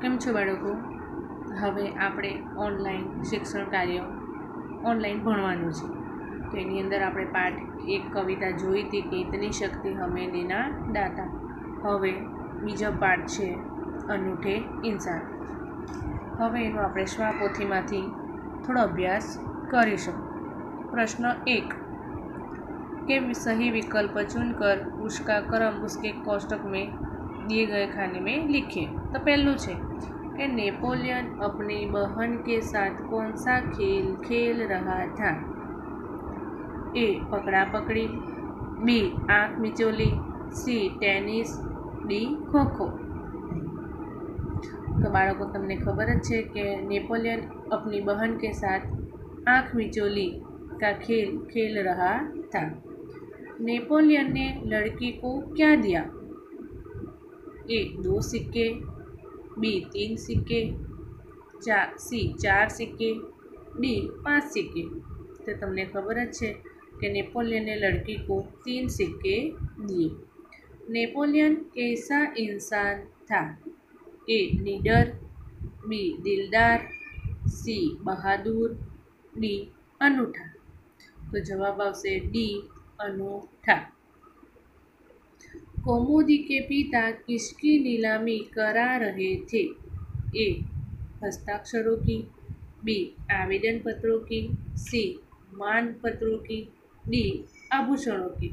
કેમ છો બાળકો? હવે આપણે ઓનલાઈન શિક્ષણ કાર્ય ઓનલાઈન ભણવાનું છે. તો એની અંદર આપણે પાઠ એક કવિતા જોઈ હતી કે ઇતની શક્તિ હમેं દેના દાતા. હવે બીજો પાઠ છે અનૂઠે ઇન્સાન. હવે એનો આપણે શ્વાપોથીમાંથી થોડો અભ્યાસ કરીશું. प्रश्न 1 के सही विकल्प चुनकर उसका क्रम उसके कोष्टक में दिए गए खाने में लिखिए. तो पहलू है कि नेपोलियन अपनी बहन के साथ कौन सा खेल खेल रहा था. ए पकड़ा पकड़ी, बी आँख मिचोली, सी टेनिस, डी खो खो. तो बाळको तमने खबर ज है कि नेपोलियन अपनी बहन के साथ आँख मिचोली का खेल खेल रहा था. नेपोलियन ने लड़की को क्या दिया. ए 2 सिक्के, बी 3 सिक्के, सी 4 सिक्के, डी 5 सिक्के. तो तमने खबर ज है कि नेपोलियन ने लड़की को 3 सिक्के दिए. नेपोलियन कैसा इंसान था. ए निडर, बी दिलदार, सी बहादुर, डी अनूठा. तो जवाब आवशे डी अनूठा. कौमुदी के पिता किसकी नीलामी करा रहे थे. ए हस्ताक्षरों की, बी आवेदन पत्रों की, सी मान पत्रों की, डी आभूषणों की.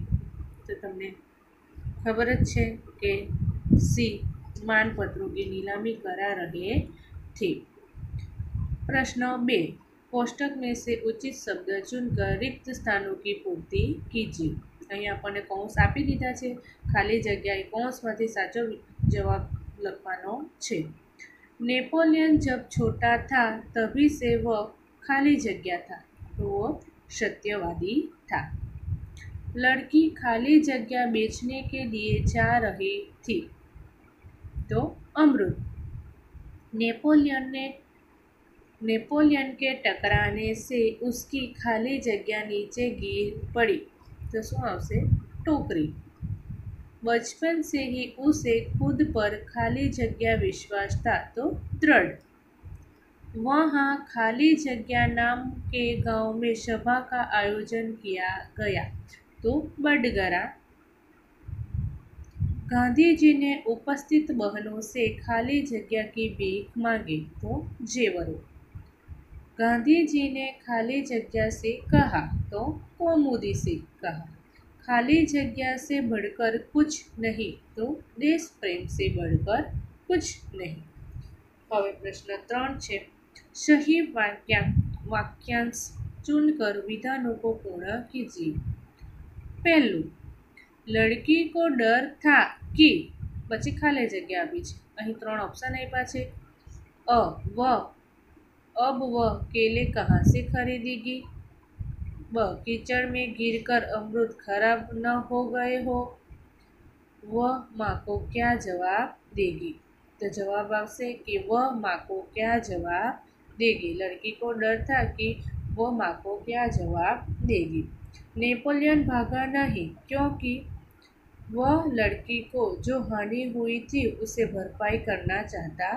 तो तमने खबर ज है कि सी मानपत्रों की नीलामी करा रहे थे. प्रश्न 2 कोष्टक में से उचित शब्द चुनकर रिक्त स्थानों की पूर्ति कीजिए. અહીં આપણને કૌંસ આપી દીધા છે, ખાલી જગ્યાએ કૌંસમાંથી સાચો જવાબ લખવાનો છે. नेपोलियन जब छोटा था तभी से वह खाली जगह था, तो वो सत्यवादी था. लड़की खाली जगह बेचने के लिए जा रही थी, तो अमृत. नेपोलियन के टकराने से उसकी खाली जगह नीचे गिर पड़ी, तो शू आवशे टोकरी. बचपन से ही उसे खुद पर खाली जगह विश्वास था, तो दृढ़. वहाँ खाली जगह नाम के गांव में सभा का आयोजन किया गया, तो बडगरा. गांधी जी ने उपस्थित बहनों से खाली जगह की भीख मांगी, तो जेवरों. गांधी जी ने खाली जगह से कहा, तो कौमुदी से कहा. खाली जगह से बढ़कर कुछ नहीं, तो देश प्रेम से बढ़कर कुछ नहीं. હવે પ્રશ્ન 3 છે सही वाक्यांश चुनकर विधानों को पूर्ण कीजिए. पहलू लड़की को डर था कि પછી ખાલી જગ્યા આપી છે. અહીં 3 ઓપ્શન આપ્યા છે. अब वह केले कहाँ से खरीदेगी. ब कीचड़ में गिरकर अमरूद खराब न हो गए हो. वह माँ को क्या जवाब देगी. तो जवाब आवशे कि वह माँ को क्या जवाब देगी. लड़की को डर था कि वह माँ को क्या जवाब देगी. नेपोलियन भागा नहीं क्योंकि वह लड़की को जो हानि हुई थी उसे भरपाई करना चाहता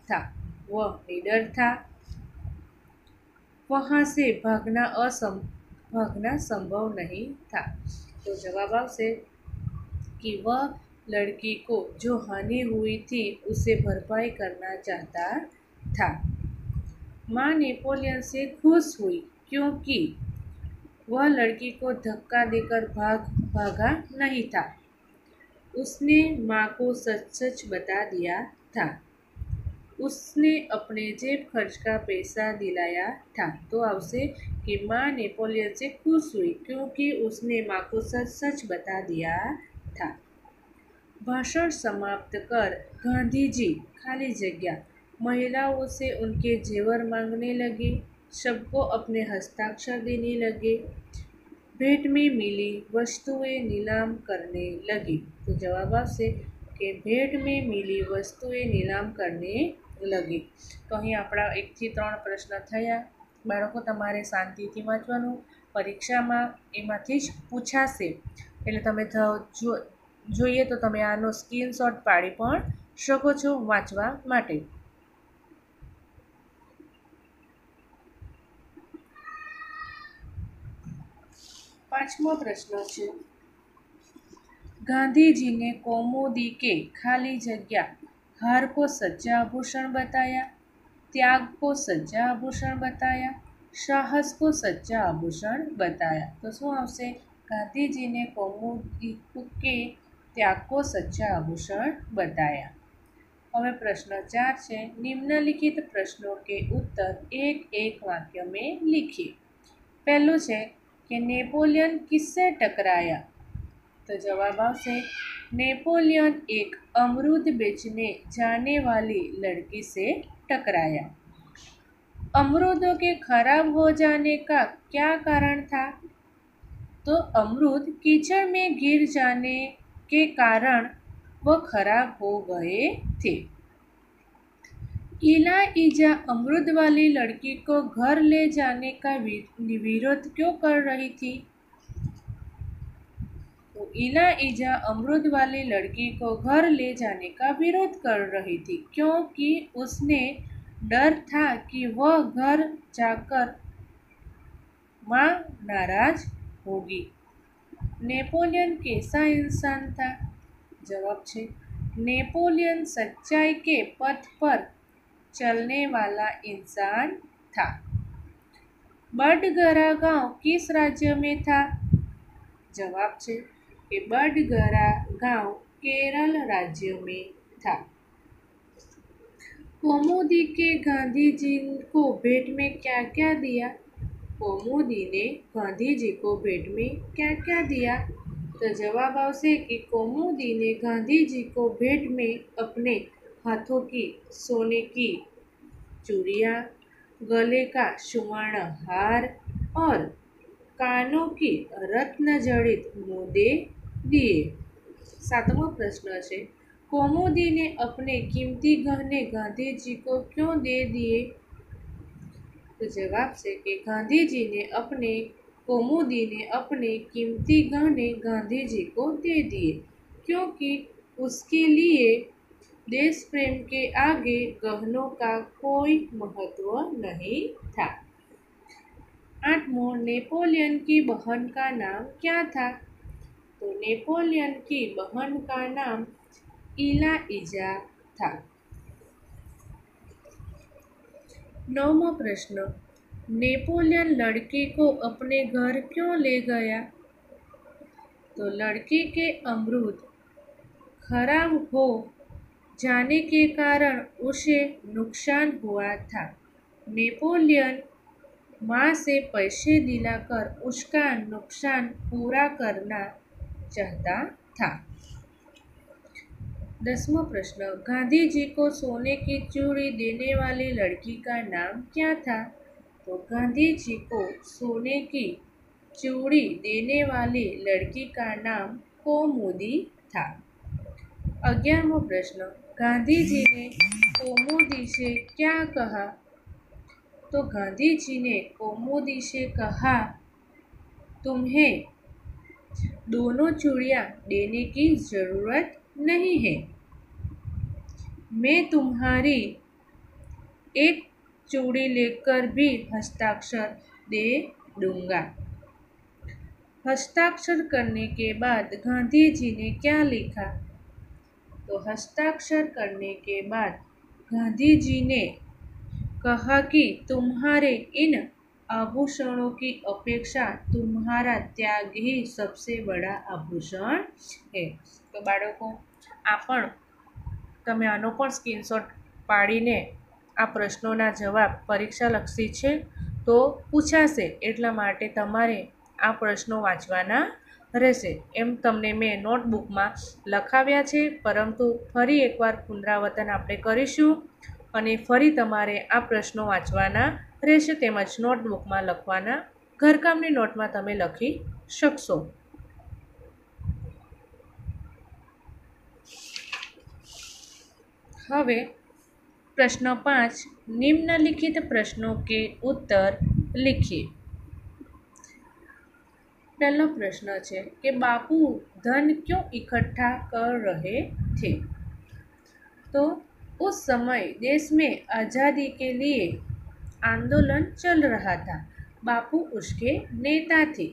था. वह निडर था. वहाँ से भागना संभव नहीं था. तो जवाब आवशे कि वह लड़की को जो हानि हुई थी उसे भरपाई करना चाहता था. माँ नेपोलियन से खुश हुई क्योंकि वह लड़की को धक्का देकर भागा नहीं था. उसने माँ को सच सच बता दिया था. उसने अपने जेब खर्च का पैसा दिलाया था. तो आवशे कि माँ नेपोलियन से खुश हुई क्योंकि उसने माँ को सच सच बता दिया था. भाषण समाप्त कर गांधी जी खाली जगह महिलाओं से उनके जेवर मांगने लगे. सबको अपने हस्ताक्षर देने लगे. भेंट में मिली वस्तुएं नीलाम करने लगी. तो जवाब आवशे कि भेंट में मिली वस्तुएं नीलाम करने लगी. तो અહીં આપણા 1 થી 3 પ્રશ્ન થયા. બાળકો તમારે શાંતિથી વાંચવાનું, પરીક્ષામાં એમાંથી જ પૂછાશે એટલે તમે જોઈએ તો તમે આનો સ્ક્રીનશોટ પાડી પણ શકો છો વાંચવા માટે. 5मो प्रश्न है, गांधी जी ने कौमुदी के खाली जगह हार को सच्चा आभूषण बताया, त्याग को सच्चा आभूषण बताया, साहस को सच्चा आभूषण बताया। तो શું આવશે? गांधी जी ने कौमुदी के त्याग को सच्चा आभूषण बताया। હવે प्रश्न 4 છે, निम्नलिखित प्रश्नों के उत्तर एक एक वाक्य में लिखिए। पहलू है कि नेपोलियन किससे टकराया? तो जवाब आवશે नेपोलियन एक अमरूद बेचने जाने वाली लड़की से टकराया। अमरूदों के खराब हो जाने का क्या कारण था? तो अमरूद कीचड़ में गिर जाने के कारण वो खराब हो गए थे। इलाइजा अमरूद वाली लड़की को घर ले जाने का विरोध क्यों कर रही थी? तो इलाइजा अमरूद वाली लड़की को घर ले जाने का विरोध कर रही थी क्योंकि उसने डर था कि वह घर जाकर माँ नाराज होगी। नेपोलियन कैसा इंसान था? जवाब है नेपोलियन सच्चाई के पथ पर चलने वाला इंसान था। बडगरा गांव किस राज्य में था? जवाब है कि बडगरा गांव केरल राज्य में था। कौमुदी के गांधी जी को भेंट में क्या क्या दिया? कौमुदी ने गांधी जी को भेंट में क्या क्या दिया? तो जवाब आवશે कि कौमुदी ने गांधी जी को भेंट में अपने हाथों की सोने की चूड़ियाँ, गले का सुवर्ण हार और कानों की रत्न जड़ित मोदे दिए। 7वां प्रश्न है, कौमुदी ने अपने कीमती गहने गांधी जी को क्यों दे दिए? तो जवाब है कि कौमुदी ने अपने कीमती गहने गांधी जी को दे दिए क्योंकि उसके लिए देश प्रेम के आगे गहनों का कोई महत्व नहीं था। 8वां, नेपोलियन की बहन का नाम क्या था? तो नेपोलियन की बहन का नाम इलाइजा था। 9वां प्रश्न, नेपोलियन लड़की को अपने घर क्यों ले गया? तो लड़की के अमरूद खराब हो जाने के कारण उसे नुकसान हुआ था। नेपोलियन माँ से पैसे दिलाकर उसका नुकसान पूरा करना चाहता था। 10वां प्रश्न, गांधी जी को सोने की चूड़ी देने वाली लड़की का नाम क्या था? तो गांधी जी को सोने की चूड़ी देने वाली लड़की का नाम कौमुदी था। 11वां प्रश्न, गांधी जी ने कौमुदी से क्या कहा? तो गांधी जी ने कौमुदी से कहा, तुम्हें दोनों चूड़ियाँ देने की जरूरत नहीं है, मैं तुम्हारी एक चूड़ी लेकर भी हस्ताक्षर दे दूंगा। हस्ताक्षर करने के बाद गांधी जी ने क्या लिखा? तो हस्ताक्षर करने के बाद गांधी जी ने कहा कि तुम्हारे इन आभूषणों की अपेक्षा तुम्हारा त्याग ही सबसे बड़ा आभूषण है। तो बाळको તમે આનો પણ સ્ક્રીનશોટ પાડીને આ પ્રશ્નોના જવાબ પરીક્ષાલક્ષી છે તો પૂછાશે, એટલા માટે તમારે આ પ્રશ્નો વાંચવાના રહેશે. એમ તમને મેં નોટબુકમાં લખાવ્યા છે, પરંતુ ફરી એકવાર પુનરાવર્તન આપણે કરીશું અને ફરી તમારે આ પ્રશ્નો વાંચવાના રહેશે, તેમજ નોટબુકમાં લખવાના. ઘરકામની નોટમાં તમે લખી શકશો. હવે प्रश्न 5, निम्नलिखित प्रश्नों के उत्तर लिखिए। पहला प्रश्न है कि बापू धन क्यों इकट्ठा कर रहे थे? तो उस समय देश में आज़ादी के लिए आंदोलन चल रहा था, बापू उसके नेता थे।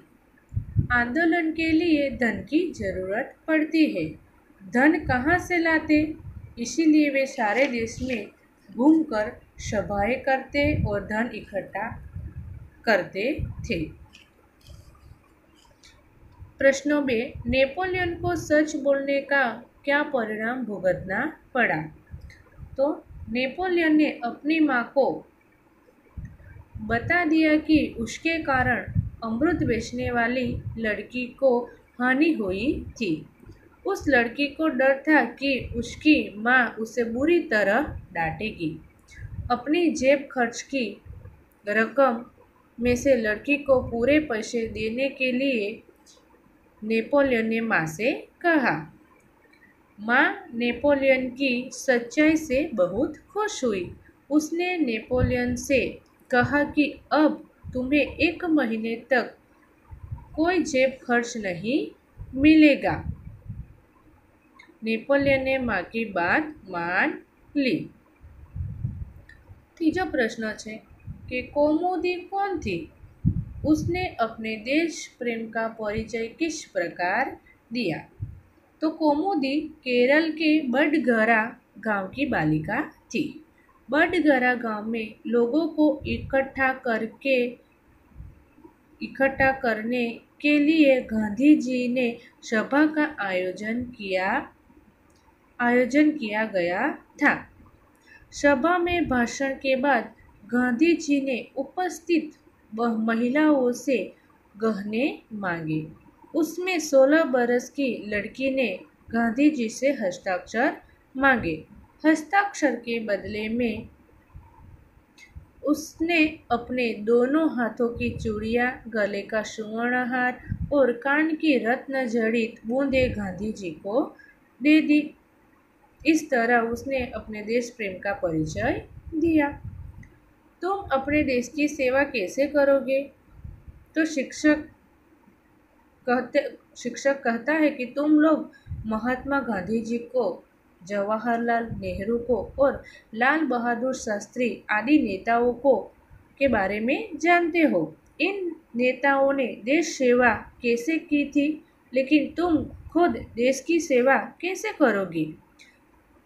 आंदोलन के लिए धन की जरूरत पड़ती है। धन कहाँ से लाते? इसीलिए वे सारे देश में घूमकर सभाएं करते और धन इकट्ठा करते थे। प्रश्नों में नेपोलियन को सच बोलने का क्या परिणाम भुगतना पड़ा? तो नेपोलियन ने अपनी माँ को बता दिया कि उसके कारण अमृत बेचने वाली लड़की को हानि हुई थी। उस लड़की को डर था कि उसकी माँ उसे बुरी तरह डांटेगी। अपनी जेब खर्च की रकम में से लड़की को पूरे पैसे देने के लिए नेपोलियन ने माँ से कहा। माँ नेपोलियन की सच्चाई से बहुत खुश हुई। उसने नेपोलियन से कहा कि अब तुम्हें 1 महीने तक कोई जेब खर्च नहीं मिलेगा। नेपोलियन ने माँ की बात मान ली। तीजो प्रश्न है कि कौमुदी कौन थी? उसने अपने देश प्रेम का परिचय किस प्रकार दिया? तो कौमुदी केरल के बडगरा गांव की बालिका थी। बडगरा गांव में लोगों को इकट्ठा करने के लिए गांधी जी ने सभा का आयोजन किया गया था। सभा में भाषण के बाद गांधी जी ने उपस्थित महिलाओं से गहने मांगे। उसमें 16 बरस की लड़की ने गांधी जी से हस्ताक्षर मांगे। हस्ताक्षर के बदले में उसने अपने दोनों हाथों की चूड़ियाँ, गले का सुवर्णहार और कान की रत्न जड़ित बूंदें गांधी जी को दे दी। इस तरह उसने अपने देश प्रेम का परिचय दिया। तुम अपने देश की सेवा कैसे करोगे? तो शिक्षक कहता है कि तुम लोग महात्मा गांधी जी को, जवाहरलाल नेहरू को और लाल बहादुर शास्त्री आदि नेताओं को के बारे में जानते हो। इन नेताओं ने देश सेवा कैसे की थी, लेकिन तुम खुद देश की सेवा कैसे करोगी?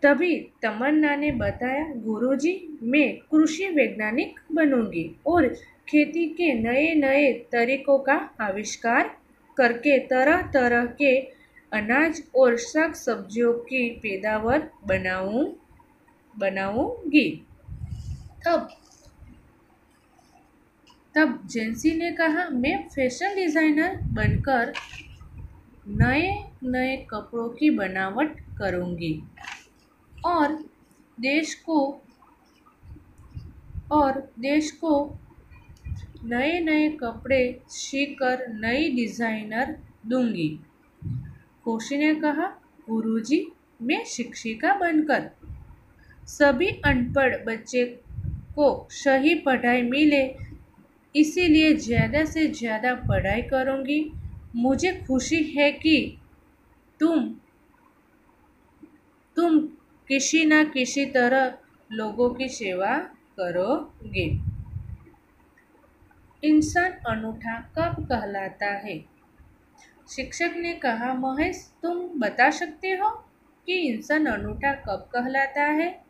तभी तमन्ना ने बताया, गुरुजी, मैं कृषि वैज्ञानिक बनूंगी और खेती के नए नए तरीकों का आविष्कार करके तरह तरह के अनाज और शाक सब्जियों की पैदावार बनाऊंगी। तब जेंसी ने कहा, मैं फैशन डिजाइनर बनकर नए नए कपड़ों की बनावट करूंगी और देश को नए नए कपड़े सीकर नई डिजाइनर दूंगी। खुशी ने कहा, गुरुजी, मैं शिक्षिका बनकर सभी अनपढ़ बच्चे को सही पढ़ाई मिले, इसीलिए ज़्यादा से ज़्यादा पढ़ाई करूंगी। मुझे खुशी है कि तुम किसी न किसी तरह लोगों की सेवा करोगे। इंसान अनूठा कब कहलाता है? शिक्षक ने कहा, महेश, तुम बता सकते हो कि इंसान अनूठा कब कहलाता है?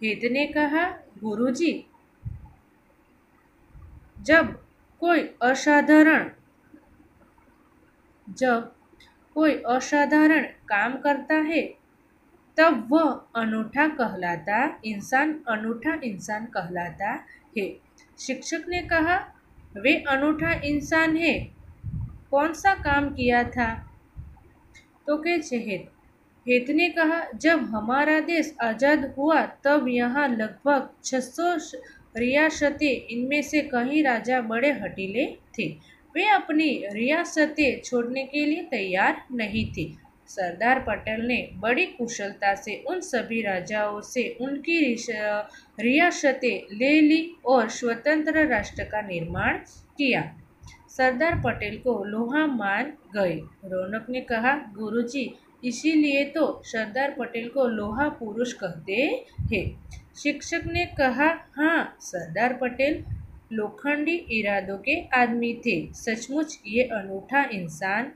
हेत ने कहा, गुरुजी, जब कोई असाधारण काम करता है तब वह अनूठा इंसान कहलाता है। शिक्षक ने कहा, वे अनूठा इंसान है, कौन सा काम किया था? तो कैसे हेत ने कहा, जब हमारा देश आज़ाद हुआ तब यहाँ लगभग 600 रियासतें, इनमें से कई राजा बड़े हठीले थे। वे अपनी रियासतें छोड़ने के लिए तैयार नहीं थे। सरदार पटेल ने बड़ी कुशलता से उन सभी राजाओं से उनकी रियासतें ले ली और स्वतंत्र राष्ट्र का निर्माण किया। सरदार पटेल को लोहा मान गए। रौनक ने कहा, गुरुजी, इसीलिए तो सरदार पटेल को लोहा पुरुष कहते हैं। शिक्षक ने कहा, हाँ, सरदार पटेल लोखंडी इरादों के आदमी थे, सचमुच ये अनूठा इंसान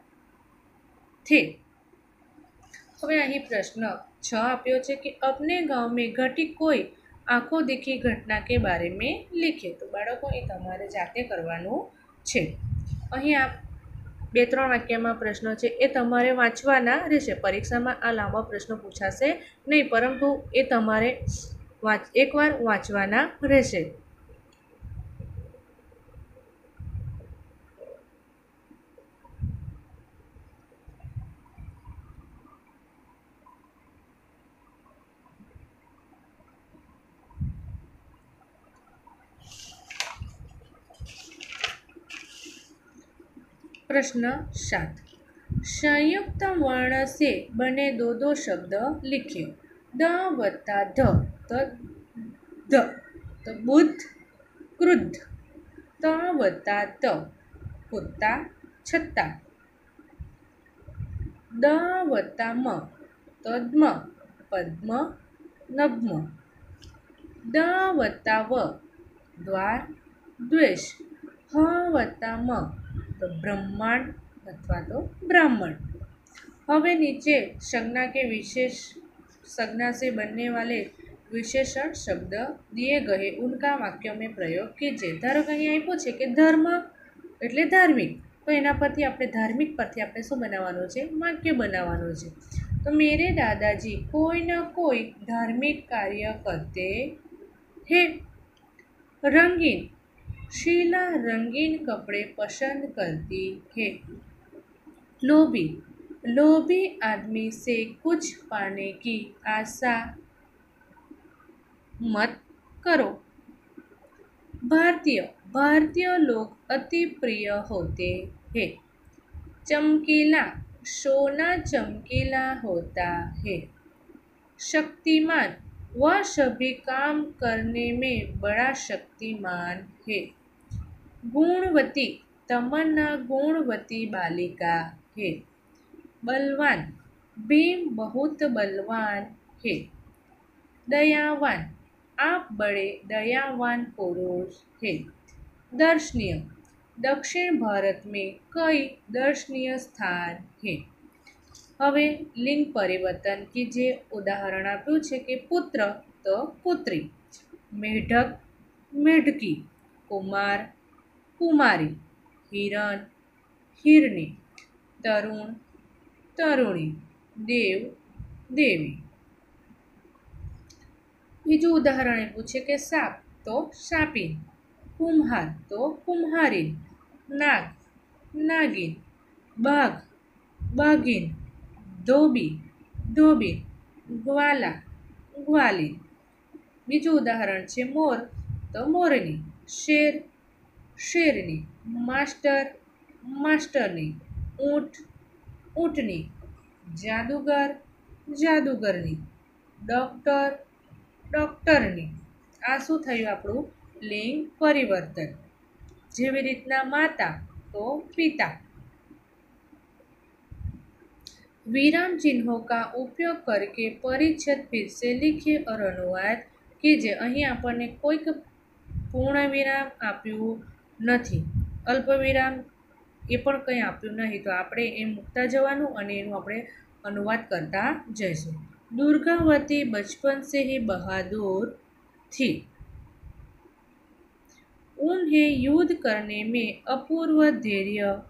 थे। હવે અહીં પ્રશ્ન 6 આપ્યો છે કે अपने गांव में घटी कोई आंखों देखी घटना के बारे में लिखे। તો બાળકો એ તમારે જાતે કરવાનું છે। અહીં આ 2-3 વાક્યમાં પ્રશ્નો છે એ તમારે વાંચવાના રહેશે। પરીક્ષામાં આ લાંબા પ્રશ્નો પૂછાશે નહીં, પરંતુ એ તમારે એકવાર વાંચવાના રહેશે। प्रश्न 7, संयुक्त वर्ण से बने दो शब्द लिखिए। द वत्ता ध तो बुद्ध क्रुद्ध। त वत्ता त कुत्ता छत्ता। द वत्ता म तद्म पद्म नभ्म। द वत्ता व द्वार द्वेष। ह वत्ता म तो ब्रह्मांड अथवा तो ब्राह्मण। हवे नीचे संज्ञा के विशेष संज्ञा से बनने वाले विशेषण शब्द दिए गए उनका वाक्यों में प्रयोग कीजिए। धारो कि अहीं आप्युं छे कि धर्म एटले धार्मिक, तो एना परथी आपणे धार्मिक परथी आपणे शुं बनाववानुं छे? वाक्य बनाववानुं छे। तो मेरे दादाजी कोई न कोई धार्मिक कार्य करते हैं। रंगीन, शीला रंगीन कपड़े पसंद करती है। लोभी, लोभी आदमी से कुछ पाने की आशा मत करो। भारतीय, भारतीय लोग अति प्रिय होते हैं। चमकीला, सोना चमकीला होता है। शक्तिमान, वह सभी काम करने में बड़ा शक्तिमान है। गुणवती, तमन्ना गुणवती बालिका है। बलवान, भीम बहुत बलवान है। दयावान, आप बड़े दयावान पुरुष है। दर्शनीय, दक्षिण भारत में कई दर्शनीय स्थान है। हवे लिंग परिवर्तन कीजिए। उदाहरण आप्युं छे कि पुत्र तो पुत्री, मेढक मेढकी, कुमार कुमारी, हिरण हिरणी, तरुण तरुणी, देव देवी। बीजું उदाहरण आप्युं छे कि साप तो सापीन, कुम्हार तो कुम्हारीन, नाग नागिन, बाघ बाघीन, धोबी धोबीन, ग्वाला ग्वालीन। बीजું उदाहरण छे मोर तो मोरनी, शेर शेरनी, मास्टर मास्टरनी, ऊँट ऊँटनी, जादूगर जादूगरनी, डॉक्टर डॉक्टरनी। आ शुं थयुं आपणुं लिंग परिवर्तन। जेवी रीतना माता तो पिता। विराम चिन्हों का उपयोग करके परिच्छेद फिर से लिखिए और अनुवाद कीजिए। अहीं आपणे कोईक पूर्ण विराम आप्युं नथी, अल्प विराम ए पण कंई आप्युं नहीं, तो आपणे ए मूकता जवानुं अने एनुं आपणे अनुवाद करता जईशुं। दुर्गावती बचपन से ही बहादुर थी। उन्हें युद्ध करने में अपूर्व धैर्य,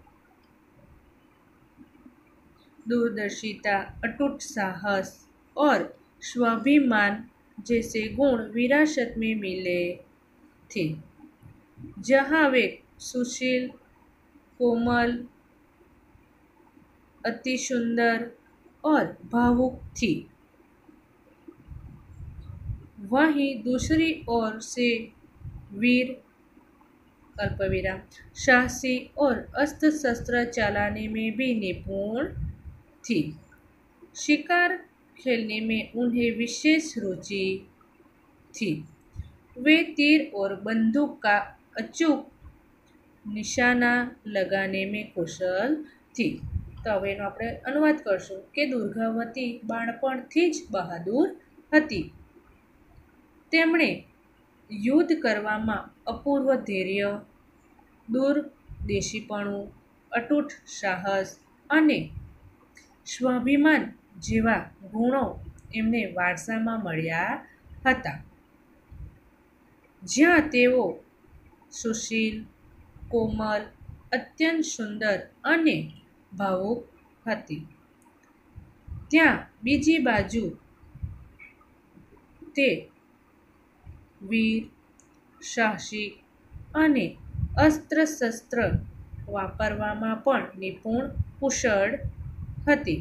दूरदर्शिता, अटूट साहस और स्वाभिमान जैसे गुण विरासत में मिले थे। जहाँ वे सुशील, कोमल, अति सुंदर और भावुक थी, वहीं दूसरी ओर से वीर, अल्पविराम, साहसी और अस्त्र शस्त्र चलाने में भी निपुण थी। शिकार खेलने में उन्हें विशेष रुचि थी। वे तीर और बंदूक का अचूक निशाना लगाने में कुशल थी। तो हवे एनो आपणे अनुवाद करशुं कि दुर्गावती बाळपणथी ज बहादुर हती। તેમણે યુદ્ધ કરવામાં અપૂર્વ ધૈર્ય, દૂરદેશીપણું, અતૂટ સાહસ અને સ્વાભિમાન જેવા ગુણો એમને વારસામાં મળ્યા હતા. જ્યાં તેઓ સુશીલ, કોમલ, અત્યંત સુંદર અને ભાવુક હતી, ત્યાં બીજી બાજુ તે વીર, સાહસિક અને અસ્ત્ર-શસ્ત્ર વાપરવામાં પણ નિપુણ કુશળ હતી.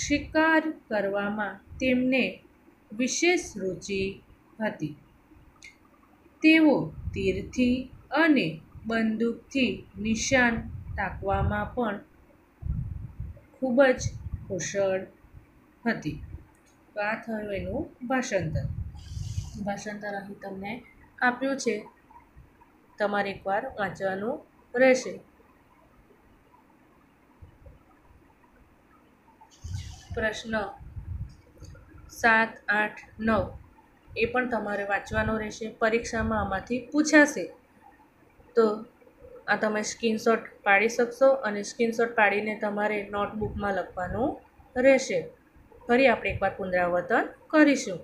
શિકાર કરવામાં તેમને વિશેષ રુચિ હતી. તેઓ તીરથી અને બંદૂકથી નિશાન તાકવામાં પણ ખૂબ જ કુશળ હતી. તો આ થયું એનું ભાષાંતર. ભાષાંતર અહીં તમને આપ્યું છે, તમારે એકવાર વાંચવાનું રહેશે. પ્રશ્ન 7, 8, 9 એ પણ તમારે વાંચવાનો રહેશે. પરીક્ષામાં આમાંથી પૂછાશે, તો આ તમે સ્ક્રીનશોટ પાડી શકશો અને સ્ક્રીનશોટ પાડીને તમારે નોટબુકમાં લખવાનું રહેશે. ફરી આપણે એકવાર પુનરાવર્તન કરીશું.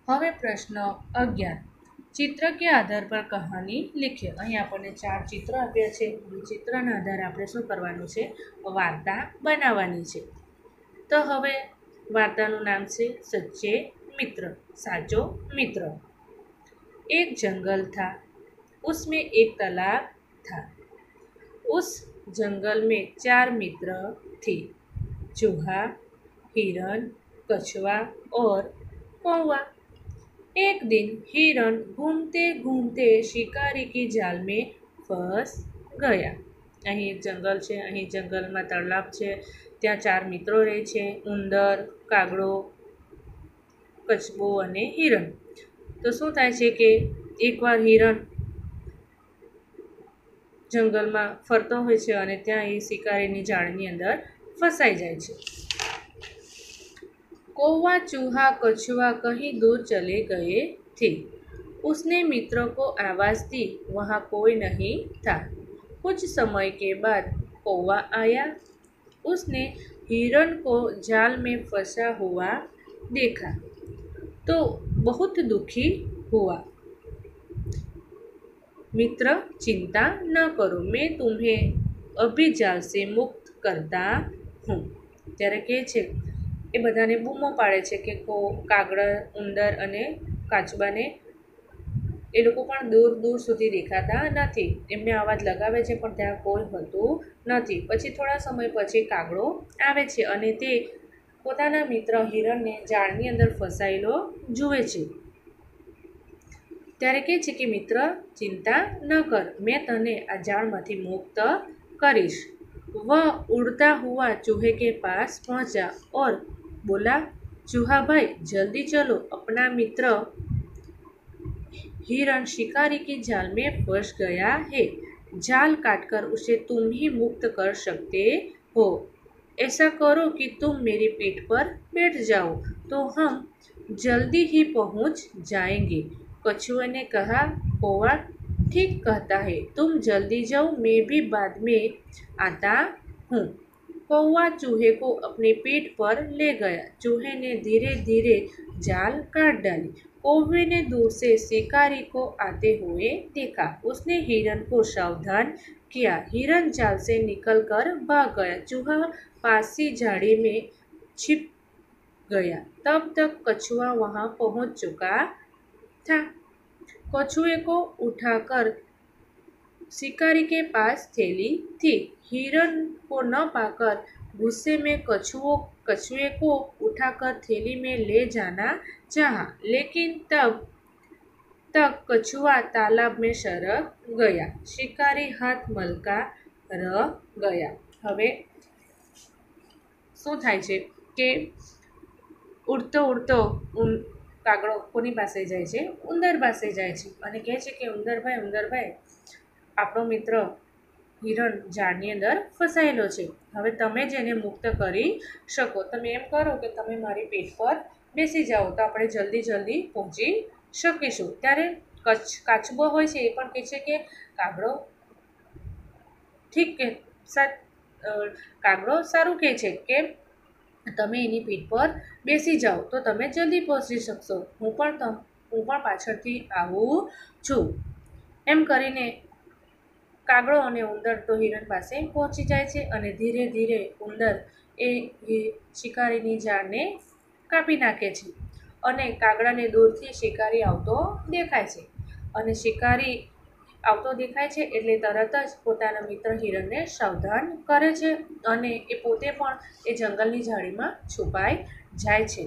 હવે પ્રશ્ન 11, ચિત્ર કે આધાર પર કહાની લીખીએ. અહીં આપણને 4 ચિત્ર આપ્યા છે. ચિત્રના આધારે આપણે શું કરવાનું છે? વાર્તા બનાવવાની છે. તો હવે વાર્તાનું નામ છે સચ્ચે મિત્ર, સાચો મિત્ર. एक जंगल था, उसमें एक तालाब था. उस जंगल में 4 मित्र थे, चूहा, हिरण, कछुआ और कौवा. एक दिन हिरण घूमते घूमते शिकारी की जाल में फंस गया. અહીં એક જંગલ છે, અહીં જંગલમાં તળાવ છે, ત્યાં 4 મિત્રો રહે છે, ઉંદર, કાગડો, કચબો અને હિરણ. તો શું થાય છે કે એકવાર હિરણ જંગલમાં ફરતો હોય છે અને ત્યાં એ શિકારીની જાળની અંદર ફસાઈ જાય છે. कौवा, चूहा, कछुआ कहीं दूर चले गए थे. उसने मित्रों को आवाज़ दी, वहाँ कोई नहीं था. कुछ समय के बाद कौवा आया. उसने हिरण को जाल में फंसा हुआ देखा तो बहुत दुखी हुआ. मित्र, चिंता न करो, मैं तुम्हें अभी जाल से मुक्त करता हूँ. ત્યારે કહે છે, એ બધાને બૂમો પાડે છે કે કાગડા, ઉંદર અને કાચબાને એ લોકો પણ દૂર દૂર સુધી દેખાતા નથી. એમને અવાજ લગાવે છે પણ ત્યાં કોઈ હોતું નથી. પછી થોડા સમય પછી કાગડો આવે છે અને તે પોતાના મિત્ર હિરણને જાળની અંદર ફસાયેલો જુએ છે. ત્યારે કહે છે કે મિત્ર, ચિંતા ન કર, મેં તને આ જાળમાંથી મુક્ત કરીશ. वह उड़ता हुआ चूहे के पास पहुंचा और बोला, चूहा भाई जल्दी चलो, अपना मित्र हिरण शिकारी की जाल में फंस गया है. जाल काटकर उसे तुम ही मुक्त कर सकते हो. ऐसा करो कि तुम मेरी पीठ पर बैठ जाओ तो हम जल्दी ही पहुंच जाएंगे. कछुए ने कहा, कौवा ठीक कहता है, तुम जल्दी जाओ, मैं भी बाद में आता हूँ. कौवा चूहे को अपनी पीठ पर ले गया. चूहे ने धीरे धीरे जाल काट डाली. कौवे ने दूर से शिकारी को आते हुए देखा. उसने हिरण को सावधान किया. हिरण जाल से निकलकर भाग गया. चूहा पासी झाड़ी में छिप गया. तब तक कछुआ वहाँ पहुँच चुका था. कछुए को उठाकर शिकारी के पास थैली थी. हिरण को न पाकर गुस्से में कछुए को उठाकर थैली में ले जाना चाहा, लेकिन तब तक कछुआ तालाब में सरक गया. शिकारी हाथ मलका रह गया. હવે શું થાય છે કે ઉડતો ઉડતો કાગડો કોની પાસે જાય છે? ઉંદર પાસે જાય છે અને કહે છે કે ઉંદરભાઈ, આપણો મિત્ર હિરણ ઝાડની અંદર ફસાયેલો છે. હવે તમે જ એને મુક્ત કરી શકો. તમે એમ કરો કે તમે મારી પીઠ પર બેસી જાઓ તો આપણે જલ્દી જલ્દી પહોંચી શકીશું. ત્યારે કાચબો હોય છે એ પણ કહે છે કે કાગડો ઠીક કે કાગડો સારું કહે છે કે તમે એની પીઠ પર બેસી જાઓ તો તમે જલ્દી પહોંચી શકશો. હું પણ પાછળથી આવું છું. એમ કરીને કાગડો અને ઉંદર તો હિરણ પાસે પહોંચી જાય છે અને ધીરે ધીરે ઉંદર એ શિકારીની જાળને કાપી નાખે છે અને કાગડાને દૂરથી શિકારી આવતો દેખાય છે અને શિકારી આવતો દેખાય છે એટલે તરત જ પોતાના મિત્ર હિરણને સાવધાન કરે છે અને એ પોતે પણ એ જંગલની ઝાડીમાં છુપાઈ જાય છે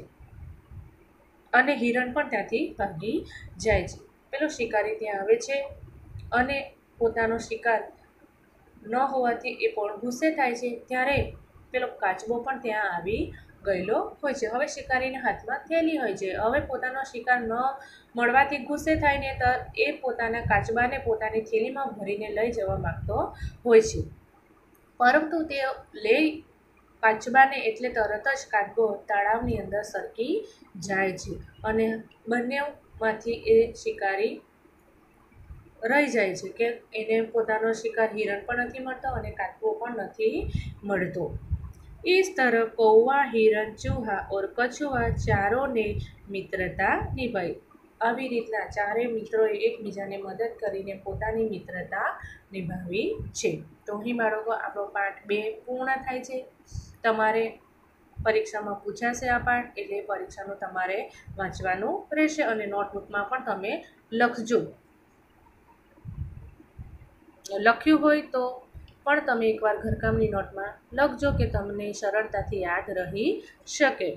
અને હિરણ પણ ત્યાંથી ભાગી જાય છે. પેલો શિકારી ત્યાં આવે છે અને પોતાનો શિકાર ન હોવાથી એ પણ ગુસ્સે થાય છે. ત્યારે પેલો કાચબો પણ ત્યાં આવી ગયેલો હોય છે. હવે શિકારીના હાથમાં થેલી હોય છે. હવે પોતાનો શિકાર ન મળવાથી ગુસ્સે થઈને એ પોતાના કાચબાને પોતાની થેલીમાં ભરીને લઈ જવા માંગતો હોય છે. પરંતુ તે કાચબાને એટલે તરત જ કાચબો તળાવની અંદર સરકી જાય છે અને બંનેમાંથી એ શિકારી રહી જાય છે કે એને પોતાનો શિકાર હિરણ પણ નથી મળતો અને કાચબો પણ નથી મળતો. इस तरह कौवा हिरण चूहा और कछुआ चारों ने मित्रता निभाई. આવી રીતના ચારેય મિત્રોએ એકબીજાને મદદ કરીને પોતાની મિત્રતા નિભાવી છે. તો અહીં બાળકો આપણો પાઠ 2 પૂર્ણ થાય છે. તમારે પરીક્ષામાં પૂછાશે આ પાઠ એટલે પરીક્ષાનું તમારે વાંચવાનું રહેશે અને નોટબુકમાં પણ તમે લખજો. લખ્યું હોય તો પણ તમે એકવાર ઘરકામની નોટમાં લખજો કે તમને સરળતાથી યાદ રહી શકે.